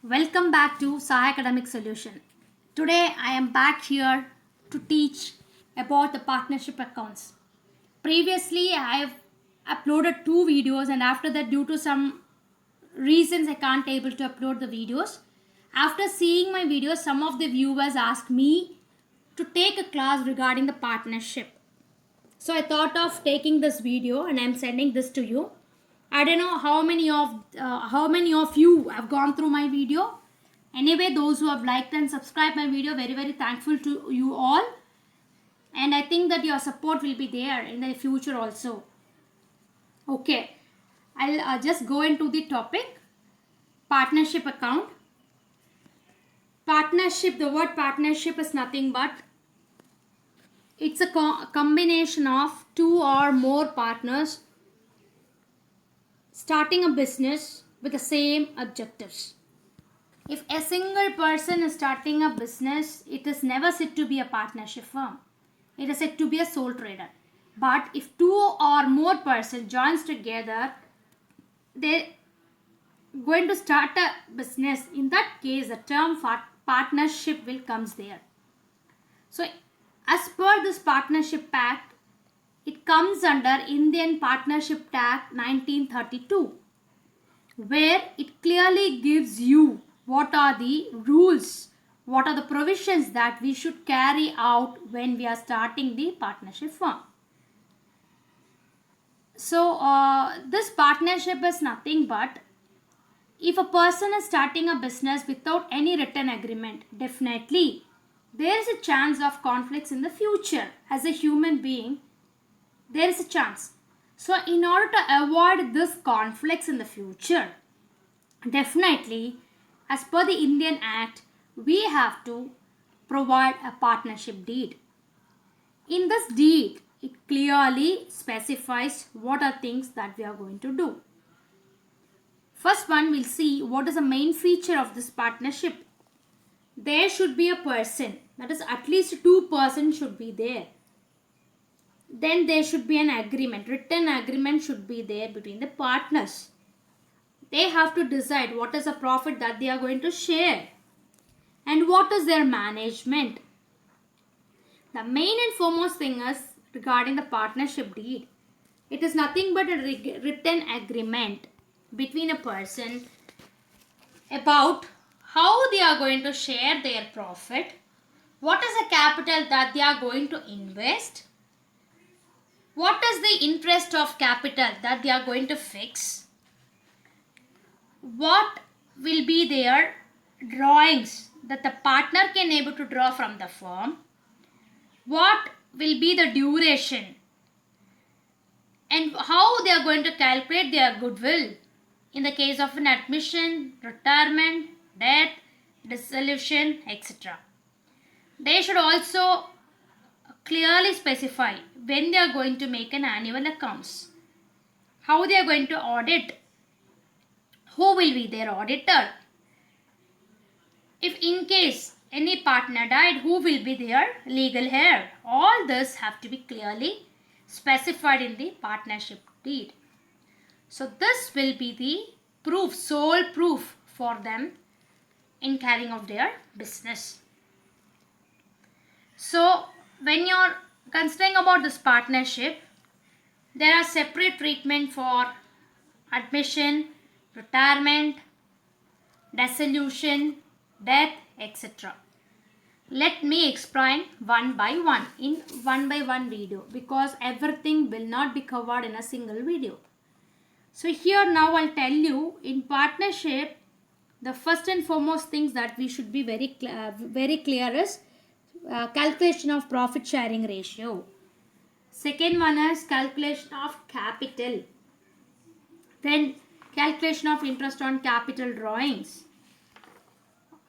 Welcome back to Sai Academic Solution. Today I am back here to teach about the partnership accounts. Previously I have uploaded two videos, and after that, due to some reasons, I can't able to upload the videos. After seeing my videos, some of the viewers asked me to take a class regarding the partnership. So I thought of taking this video and I'm sending this to you. I don't know how many of you have gone through my video. Anyway, those who have liked and subscribed my video, very thankful to you all. And I think that your support will be there in the future also. Okay, I'll just go into the topic. Partnership account. Partnership, the word partnership is nothing but it's a combination of two or more partners starting a business with the same objectives. If a single person is starting a business, it is never said to be a partnership firm. It is said to be a sole trader. But if two or more persons joins together, they're going to start a business. In that case, the term partnership will comes there. So as per this partnership act, it comes under Indian Partnership Act 1932, where it clearly gives you what are the rules, what are the provisions that we should carry out when we are starting the partnership firm. So this partnership is nothing but if a person is starting a business without any written agreement, definitely there is a chance of conflicts in the future. As a human being, there is a chance. So in order to avoid this conflicts in the future, definitely as per the Indian Act, we have to provide a partnership deed. In this deed, it clearly specifies what are things that we are going to do. First one, we'll see what is the main feature of this partnership. There should be a person, that is at least two persons should be there. Then there should be an agreement, written agreement should be there between the partners. They have to decide what is the profit that they are going to share and what is their management. The main and foremost thing is regarding the partnership deed. It is nothing but a written agreement between a person about how they are going to share their profit, what is the capital that they are going to invest, what is the interest of capital that they are going to fix, what will be their drawings that the partner can able to draw from the firm, what will be the duration, and how they are going to calculate their goodwill in the case of an admission, retirement, death, dissolution, etc. They should also clearly specify when they are going to make an annual accounts, how they are going to audit, who will be their auditor. If in case any partner died, who will be their legal heir. All this have to be clearly specified in the partnership deed. So this will be the proof, sole proof for them in carrying out their business. So when you're considering about this partnership, there are separate treatment for admission, retirement, dissolution, death, etc. Let me explain one by one in one by one video, because everything will not be covered in a single video. So here now I'll tell you, in partnership, the first and foremost things that we should be very clear is calculation of profit sharing ratio. Second one is calculation of capital. Then calculation of interest on capital drawings.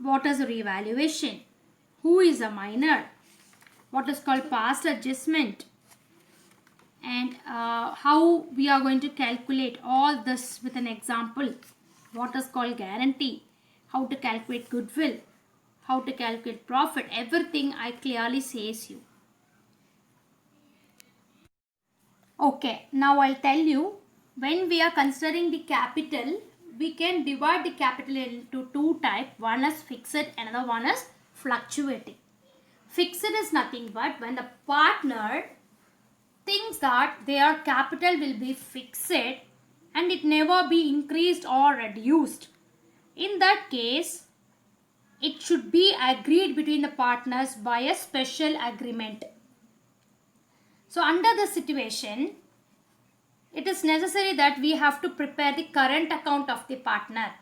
What is revaluation? Who is a minor? What is called past adjustment? And how we are going to calculate all this with an example. What is called guarantee? How to calculate goodwill? How to calculate profit? Everything I clearly says you. Okay, now I'll tell you, when we are considering the capital, we can divide the capital into two types. One is fixed, another one is fluctuating. Fixed is nothing but when the partner thinks that their capital will be fixed and it never be increased or reduced. In that case, it should be agreed between the partners by a special agreement. So under this situation, it is necessary that we have to prepare the current account of the partner.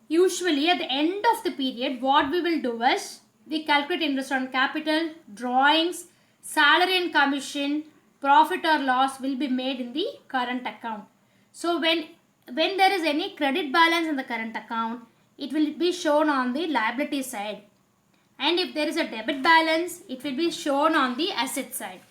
Usually at the end of the period, what we will do is, we calculate interest on capital, drawings, salary and commission, profit or loss will be made in the current account. So when there is any credit balance in the current account, it will be shown on the liability side. And if there is a debit balance, it will be shown on the asset side.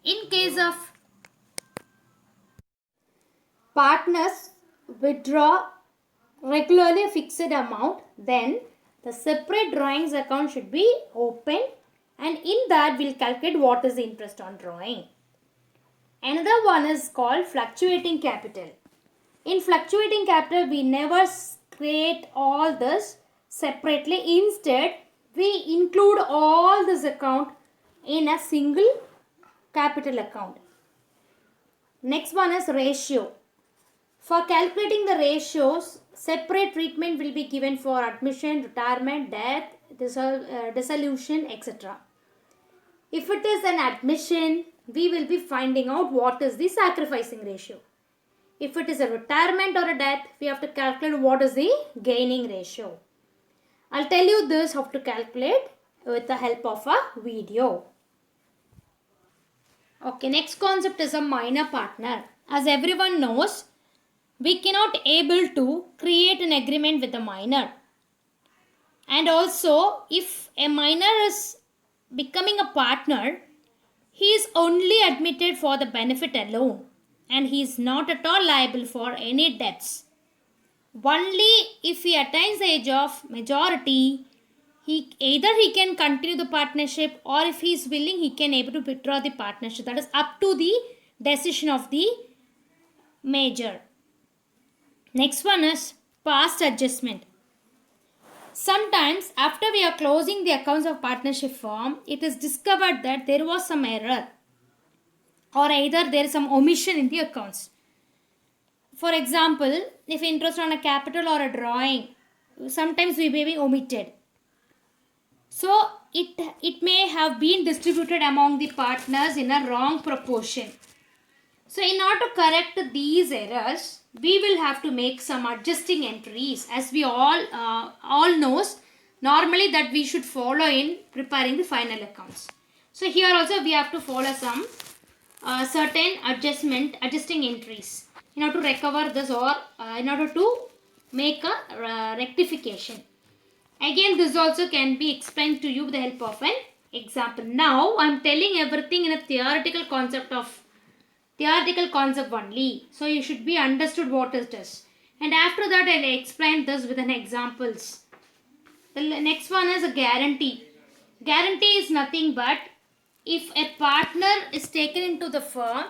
In case of partners withdraw regularly a fixed amount, then the separate drawings account should be open, and in that we'll calculate what is the interest on drawing. Another one is called fluctuating capital. In fluctuating capital, we never create all this separately. Instead, we include all this account in a single capital account. Next one is ratio. For calculating the ratios, separate treatment will be given for admission, retirement, death, dissolution, etc. If it is an admission, we will be finding out what is the sacrificing ratio. If it is a retirement or a death, we have to calculate what is the gaining ratio. I'll tell you this how to calculate with the help of a video. Okay, next concept is a minor partner. As everyone knows, we cannot able to create an agreement with a minor. And also, if a minor is becoming a partner, he is only admitted for the benefit alone, and he is not at all liable for any debts. Only if he attains the age of majority, either he can continue the partnership, or if he is willing, he can able to withdraw the partnership. That is up to the decision of the major. Next one is past adjustment. Sometimes after we are closing the accounts of partnership firm, it is discovered that there was some error, or either there is some omission in the accounts. For example, if interest on a capital or a drawing, sometimes we may be omitted. So it may have been distributed among the partners in a wrong proportion. So in order to correct these errors, we will have to make some adjusting entries, as we all knows normally that we should follow in preparing the final accounts. So here also we have to follow some certain adjusting entries in order to recover this, or in order to make a rectification. Again, this also can be explained to you with the help of an example. Now I am telling everything in a theoretical concept only. So you should be understood what is this. And after that I will explain this with an examples. The next one is a guarantee. Guarantee is nothing but if a partner is taken into the firm,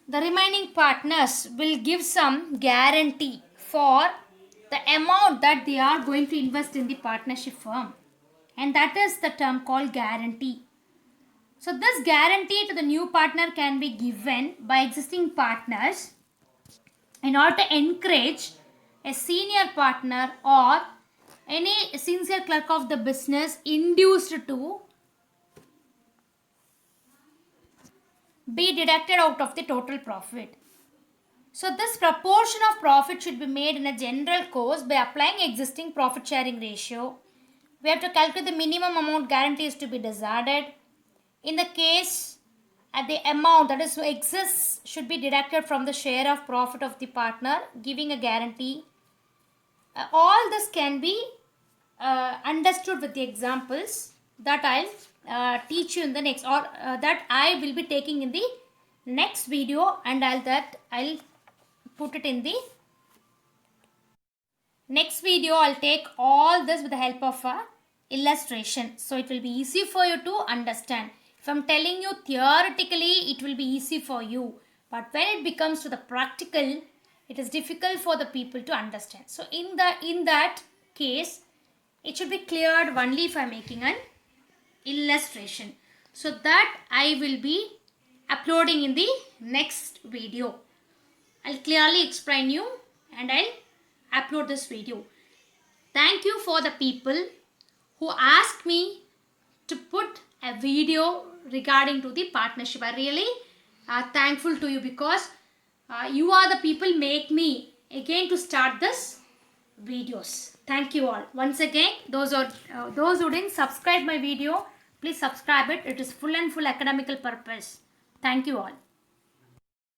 the remaining partners will give some guarantee for the amount that they are going to invest in the partnership firm. And that is the term called guarantee. So this guarantee to the new partner can be given by existing partners in order to encourage a senior partner or any sincere clerk of the business induced to be deducted out of the total profit. So this proportion of profit should be made in a general course by applying existing profit sharing ratio. We have to calculate the minimum amount guarantees to be decided. In the case, the amount that is exists should be deducted from the share of profit of the partner giving a guarantee. All this can be understood with the examples that I'll teach you in the next, or that I will be taking in the next video, and I'll put it in the next video. I'll take all this with the help of a illustration, so it will be easy for you to understand. If I'm telling you theoretically, it will be easy for you, but when it becomes to the practical, it is difficult for the people to understand. So in that case, it should be cleared only if I am making an illustration. So that I will be uploading in the next video. I'll clearly explain you and I'll upload this video. Thank you for the people who asked me to put a video regarding to the partnership. I really thankful to you, because you are the people make me again to start this videos. Thank you all once again. Those who didn't subscribe my video, please subscribe it. It is full and full academical purpose. Thank you all.